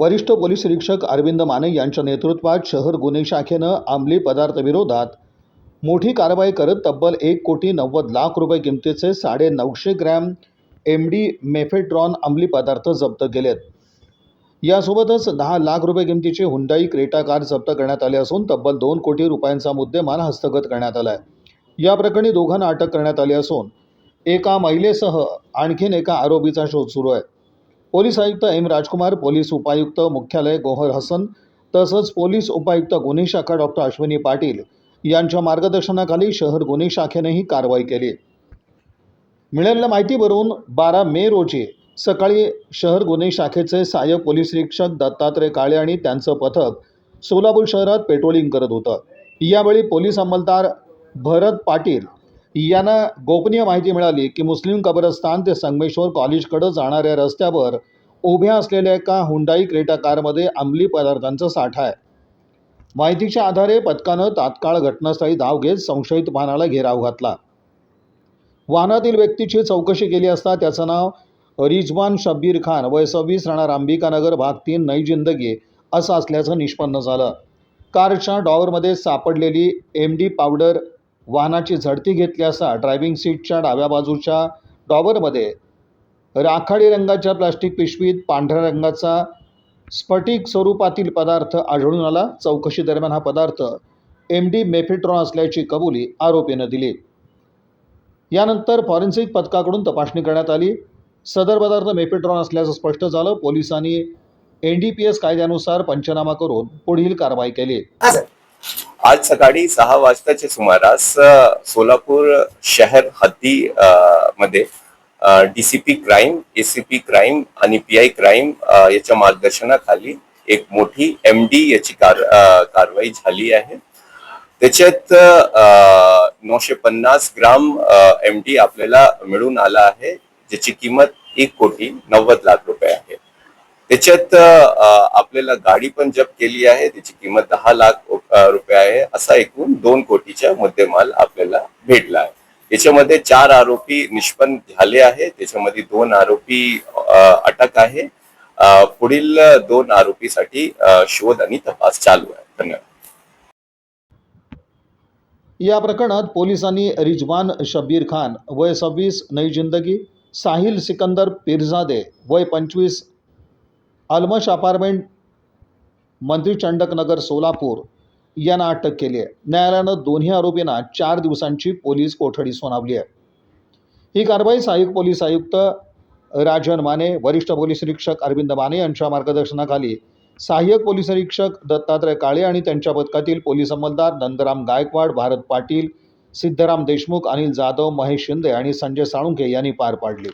वरिष्ठ पोलीस निरीक्षक अरविंद माने यांच्या नेतृत्वात शहर गुन्हे शाखेनं अंमली पदार्थ विरोधात मोठी कारवाई करत तब्बल 1,90,00,000 रुपये किमतीचे 950 ग्रॅम MD मेफेड्रॉन अंमली पदार्थ जप्त केलेत। यासोबतच 10 लाख रुपये किमतीची हुंडाई क्रेटा कार जप्त करण्यात आली असून तब्बल 2 कोटी रुपयांचा मुद्देमाल हस्तगत करण्यात आला आहे। या प्रकरणी दोघांना अटक करण्यात आली असून एका महिलेसह आणखीन एका आरोपीचा शोध सुरू आहे। पोलीस आयुक्त M राजकुमार, पोलीस उपायुक्त मुख्यालय गोहर हसन तसंच पोलीस उपायुक्त गुन्हे शाखा डॉक्टर अश्विनी पाटील यांच्या मार्गदर्शनाखाली शहर गुन्हे शाखेने ही कारवाई केली। मिळालेल्या माहितीवरून 12 मे रोजी सकाळी शहर गुन्हे शाखेचे सहाय्यक पोलीस निरीक्षक दत्तात्रय काळे आणि त्यांचं पथक सोलापूर शहरात पेट्रोलिंग करत होतं। यावेळी पोलीस अंमलदार भरत पाटील यांना गोपनीय माहिती मिळाली की मुस्लिम कब्रस्तान ते संगमेश्वर कॉलेजकडे जाणाऱ्या रस्त्यावर उभ्या असलेल्या एका हुंडाई क्रेटा कारमध्ये अंमली पदार्थांचा साठा आहे। माहितीच्या आधारे पथकानं तात्काळ घटनास्थळी धाव घेत संशयित वाहनाला घेराव घातला। वाहनातील व्यक्तीची चौकशी केली असता त्याचं नाव रिजवान शब्बीर खान, वय 26, राहणार अंबिकानगर, भाग 3, नई जिंदगी असं असल्याचं निष्पन्न झालं। कारच्या डॉवरमध्ये सापडलेली MD पावडर वाहनाची झडती घेतली असता ड्रायव्हिंग सीटच्या डाव्या बाजूच्या डॉवरमध्ये राखाडी रंगाच्या प्लास्टिक पिशवीत पांढऱ्या रंगाचा स्फटिक स्वरूपातील पदार्थ आढळून आला। चौकशी दरम्यान हा पदार्थ MD मेफेड्रॉन असल्याची कबुली आरोपीनं दिली। यानंतर फॉरेन्सिक पथकाकडून तपासणी करण्यात आली। सदर पदार्थ मेफेड्रॉन असल्याचं स्पष्ट झालं। पोलिसांनी NDPS कायद्यानुसार पंचनामा करून पुढील कारवाई केली। आज सकाळी 6 वाजताच्या सुमारास सोलापूर शहर हद्दी मध्ये DCP क्राईम, ACP क्राईम आणि PI क्राईम याच्या मार्गदर्शनाखाली एक मोठी MD याची कारवाई झाली आहे। त्याच्यात 950 ग्राम MD आपल्याला मिळून आला आहे, ज्याची किंमत 1,90,00,000 रुपये आहे। त्याच्यात आपल्याला गाडी पण जप्त केली आहे, त्याची किंमत 10 लाख रुपये आहे। असा एकूण 2 कोटीचा मुद्देमाल आपल्याला भेटला आहे। याच्यामध्ये 4 आरोपी निष्पन्न झाले आहे, त्याच्यामध्ये 2 आरोपी अटक आहे। पुढील 2 आरोपीसाठी शोध आणि तपास चालू आहे। धन्यवाद। या प्रकरणात पोलिसांनी रिजवान शब्बीर खान, वय 26, नई जिंदगी, साहिल सिकंदर पीरजादे, वय 25, अलमश अपार्टमेंट, मंत्री चंडक नगर, सोलापूर यांना अटक केली आहे। न्यायालयानं दोन्ही आरोपींना 4 दिवसांची पोलीस कोठडी सुनावली आहे। ही कारवाई सहाय्यक पोलीस आयुक्त राजन माने, वरिष्ठ पोलीस निरीक्षक अरविंद माने यांच्या मार्गदर्शनाखाली सहाय्यक पोलीस निरीक्षक दत्तात्रय काळे आणि त्यांच्या पथकातील पोलीस अंमलदार नंदराम गायकवाड, भारत पाटील, सिद्धराम देशमुख, अनिल जाधव, महेश शिंदे आणि संजय साळुंखे यांनी पार पाडली।